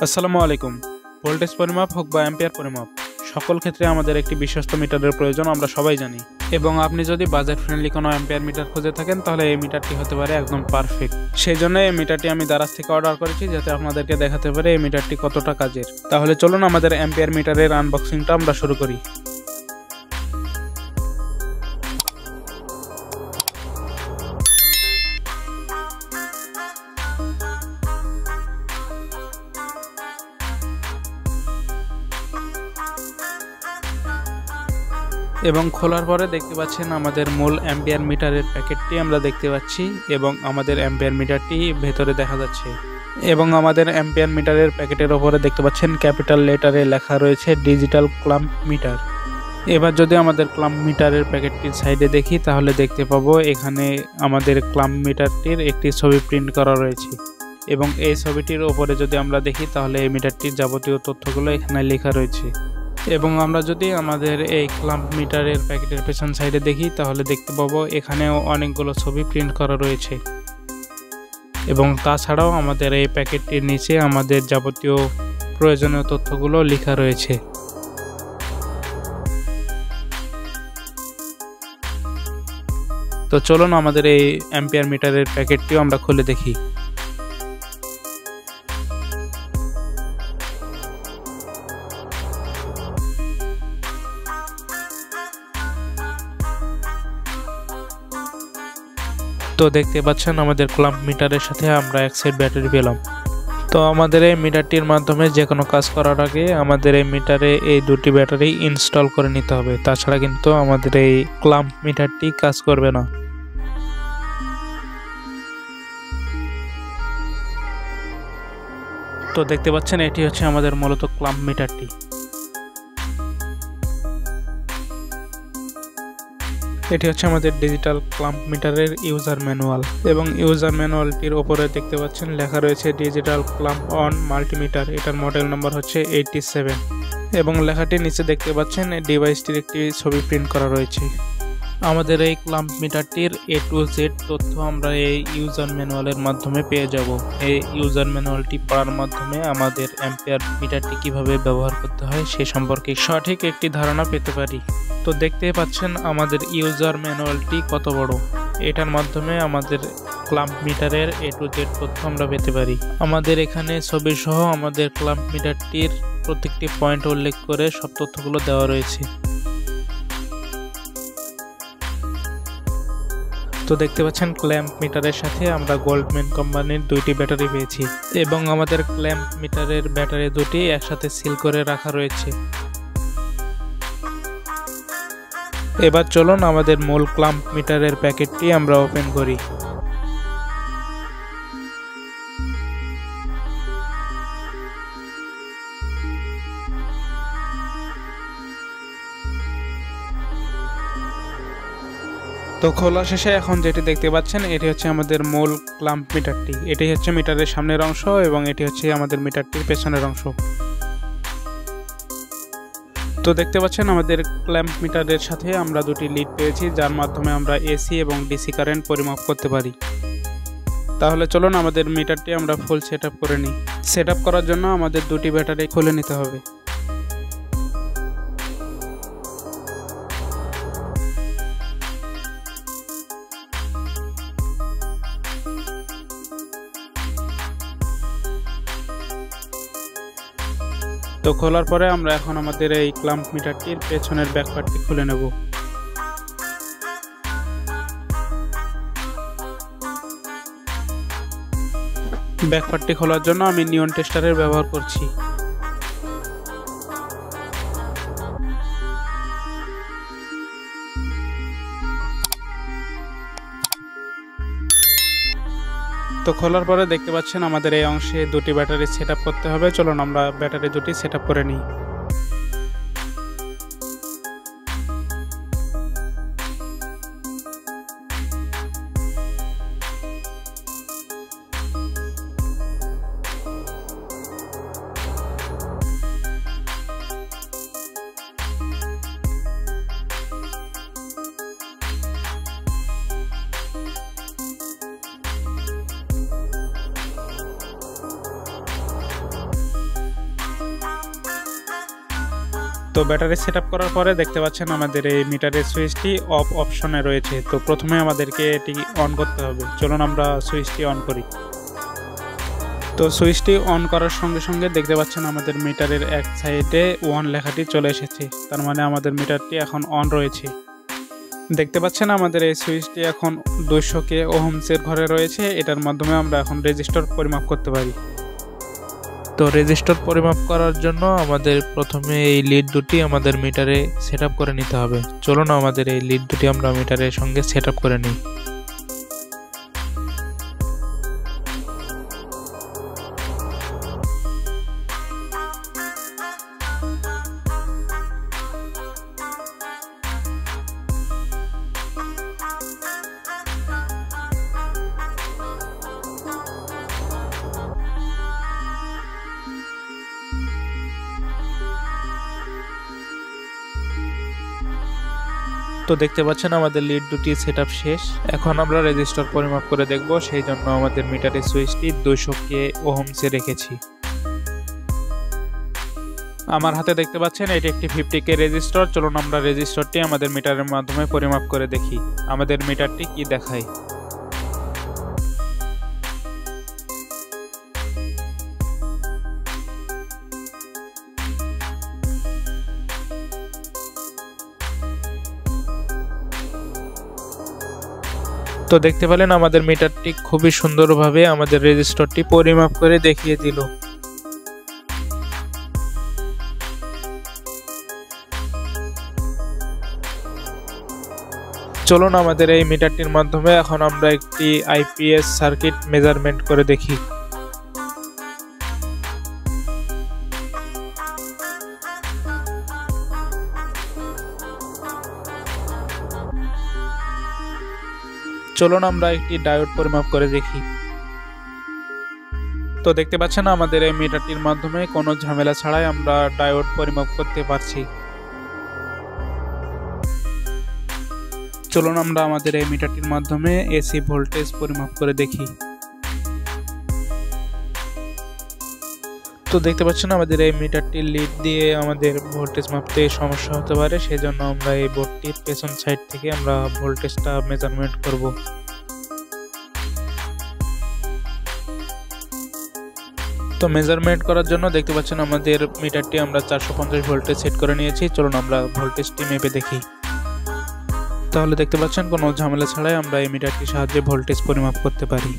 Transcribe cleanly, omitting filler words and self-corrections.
আসসালামু আলাইকুম। ভোল্টেজ পরিমাপ হোক বা অ্যাম্পিয়ার পরিমাপ, সকল ক্ষেত্রে আমাদের একটি বিশ্বস্ত মিটারের প্রয়োজন, আমরা সবাই জানি। এবং আপনি যদি বাজেট ফ্রেন্ডলি কোনো অ্যাম্পিয়ার মিটার খুঁজে থাকেন, তাহলে এই মিটারটি হতে পারে একদম পারফেক্ট। সেই জন্য এই মিটারটি আমি দারাজ থেকে অর্ডার করেছি, যাতে আপনাদেরকে দেখাতে পারে এই মিটারটি কতটা কাজের। তাহলে চলুন আমাদের অ্যাম্পিয়ার মিটারের আনবক্সিংটা আমরা শুরু করি। এবং খোলার পরে দেখতে পাচ্ছেন আমাদের মূল অ্যাম্পিয়ার মিটারের প্যাকেটটি আমরা দেখতে পাচ্ছি, এবং আমাদের অ্যাম্পিয়ার মিটারটি ভেতরে দেখা যাচ্ছে। এবং আমাদের অ্যাম্পিয়ার মিটারের প্যাকেটের ওপরে দেখতে পাচ্ছেন ক্যাপিটাল লেটারে লেখা রয়েছে ডিজিটাল ক্লাম্প মিটার। এবার যদি আমাদের ক্লাম্প মিটারের প্যাকেটটির সাইডে দেখি, তাহলে দেখতে পাবো এখানে আমাদের ক্লাম্প মিটারটির একটি ছবি প্রিন্ট করা রয়েছে। এবং এই ছবিটির ওপরে যদি আমরা দেখি, তাহলে এই মিটারটির যাবতীয় তথ্যগুলো এখানে লেখা রয়েছে। এবং আমরা যদি আমাদের এই ক্লাম্প মিটারের প্যাকেটের পেছন সাইডে দেখি, তাহলে দেখতে পাবো এখানেও অনেকগুলো ছবি প্রিন্ট করা রয়েছে। এবং তাছাড়াও আমাদের এই প্যাকেটটির নিচে আমাদের যাবতীয় প্রয়োজনীয় তথ্যগুলো লেখা রয়েছে। তো চলুন আমাদের এই অ্যাম্পিয়ার মিটারের প্যাকেটটিও আমরা খুলে দেখি। তো দেখতে পাচ্ছেন আমাদের ক্লাম্প মিটারের সাথে আমরা এক সেট ব্যাটারি পেলাম। তো আমাদের এই মিটারটির মাধ্যমে যে কোনো কাজ করার আগে আমাদের এই মিটারে এই দুটি ব্যাটারি ইনস্টল করে নিতে হবে, তাছাড়া কিন্তু আমাদের এই ক্লাম্প মিটারটি কাজ করবে না। তো দেখতে পাচ্ছেন এটি হচ্ছে আমাদের মূলত ক্লাম্প মিটারটি। এটি হচ্ছে আমাদের ডিজিটাল ক্লাম্প মিটারের ইউজার ম্যানুয়াল। এবং ইউজার ম্যানুয়ালটির ওপরে দেখতে পাচ্ছেন লেখা রয়েছে ডিজিটাল ক্লাম্প অন মাল্টিমিটার। এটার মডেল নাম্বার হচ্ছে 87। এবং লেখাটির নিচে দেখতে পাচ্ছেন ডিভাইসটির একটি ছবি প্রিন্ট করা রয়েছে। আমাদের এই ক্লাম্প মিটারটির A to Z তথ্য আমরা এই ইউজার ম্যানুয়ালের মাধ্যমে পেয়ে যাব। এই ইউজার ম্যানুয়ালটি পড়ার মাধ্যমে আমাদের অ্যাম্পিয়ার মিটারটি কিভাবে ব্যবহার করতে হয় সে সম্পর্কে সঠিক একটি ধারণা পেতে পারি। তো দেখতেই পাচ্ছেন আমাদের ইউজার ম্যানুয়ালটি কত বড়। এটার মাধ্যমে আমাদের ক্লাম্প মিটারের A to Z তথ্য আমরা পেতে পারি। আমাদের এখানে ছবি সহ আমাদের ক্লাম্প মিটারটির প্রত্যেকটি পয়েন্ট উল্লেখ করে সব তথ্যগুলো দেওয়া রয়েছে। তো দেখতে পাচ্ছেন ক্ল্যাম্প মিটারের সাথে আমরা গোল্ডম্যান কোম্পানির দুইটি ব্যাটারি পেয়েছি। এবং আমাদের ক্ল্যাম্প মিটারের ব্যাটারি দুটি একসাথে সিল করে রাখা রয়েছে। এবার চলুন আমাদের মূল ক্লাম্প মিটারের প্যাকেটটি আমরা ওপেন করি। তো খোলা শেষে এখন যেটি দেখতে পাচ্ছেন, এটি হচ্ছে আমাদের মূল ক্লাম্প মিটারটি। এটি হচ্ছে মিটারের সামনের অংশ এবং এটি হচ্ছে আমাদের মিটারটির পেছনের অংশ। তো দেখতে পাচ্ছেন আমাদের ক্ল্যাম্প মিটারের সাথে আমরা দুটি লিড পেয়েছি, যার মাধ্যমে আমরা এসি এবং ডিসি কারেন্ট পরিমাপ করতে পারি। তাহলে চলুন আমাদের মিটারটি আমরা ফুল সেট আপ করে নিই। সেট আপ করার জন্য আমাদের দুটি ব্যাটারি খুলে নিতে হবে। তো খোলার পরে আমরা এখন আমাদের এই ক্লাম্প মিটারটির পেছনের ব্যাকপার্টটি খুলে নেব। ব্যাকপার্টটি খোলার জন্য আমি নিয়ন টেস্টারের ব্যবহার করছি। তো খোলার পরে দেখতে পাচ্ছেন আমাদের এই অংশে দুটি ব্যাটারি সেট আপ করতে হবে। চলুন আমরা ব্যাটারি দুটি সেট আপ করে নিই। তো ব্যাটারি সেটআপ করার পরে দেখতে পাচ্ছেন আমাদের এই মিটারের সুইচটি অফ অপশনে রয়েছে। তো প্রথমে আমাদেরকে এটি অন করতে হবে। চলুন আমরা সুইচটি অন করি। তো সুইচটি অন করার সঙ্গে সঙ্গে দেখতে পাচ্ছেন আমাদের মিটারের এক সাইডে 1 লেখাটি চলে এসেছে, তার মানে আমাদের মিটারটি এখন অন রয়েছে। দেখতে পাচ্ছেন আমাদের এই সুইচটি এখন 200K ওহমসের ঘরে রয়েছে। এটার মাধ্যমে আমরা এখন রেজিস্টার পরিমাপ করতে পারি। তো রেজিস্টার পরিমাপ করার জন্য আমাদের প্রথমে এই লিড দুটি আমাদের মিটারে সেটআপ করে নিতে হবে। চলুন আমাদের এই লিড দুটি আমরা মিটারের সঙ্গে সেটআপ করে নিই। তো দেখতে পাচ্ছেন আমাদের লিড দুটি সেটআপ শেষ। এখন আমরা রেজিস্টার পরিমাপ করে দেখব, সেই জন্য আমাদের মিটারের সুইচটি 200K ওহমসে রেখেছি। আমার হাতে দেখতে পাচ্ছেন এটি একটি 50K রেজিস্টার। চলুন আমরা রেজিস্টারটি আমাদের মিটারের মাধ্যমে পরিমাপ করে দেখি আমাদের মিটারটি কি দেখায়। তো দেখতে পেলেন আমাদের মিটারটি খুবই সুন্দরভাবে আমাদের রেজিস্টারটি পরিমাপ করে দেখিয়ে দিল। চলুন আমাদের এই মিটারটির মাধ্যমে এখন আমরা একটি আইপিএস সার্কিট মেজারমেন্ট করে দেখি। চলুন আমরা একটি ডায়োড পরিমাপ করে দেখি। তো দেখতে পাচ্ছেন আমাদের এই মিটারটির মাধ্যমে কোনো ঝামেলা ছাড়াই আমরা ডায়োড পরিমাপ করতে পারছি। চলুন আমরা আমাদের এই মিটারটির মাধ্যমে এসি ভোল্টেজ পরিমাপ করে দেখি। তো দেখতে পাচ্ছেন আমাদের এই মিটারটির লিড দিয়ে আমাদের ভোল্টেজ মাপতে সমস্যা হতে পারে, সেজন্য আমরা এই বোর্ডটির পেছন সাইড থেকে আমরা ভোল্টেজটা মেজারমেন্ট করব। তো মেজারমেন্ট করার জন্য দেখতে পাচ্ছেন আমাদের মিটারটি আমরা 450 ভোল্টে সেট করে নিয়েছি। চলুন আমরা ভোল্টেজটি মেপে দেখি। তাহলে দেখতে পাচ্ছেন কোনো ঝামেলা ছাড়াই আমরা এই মিটারটির সাহায্যে ভোল্টেজ পরিমাপ করতে পারি।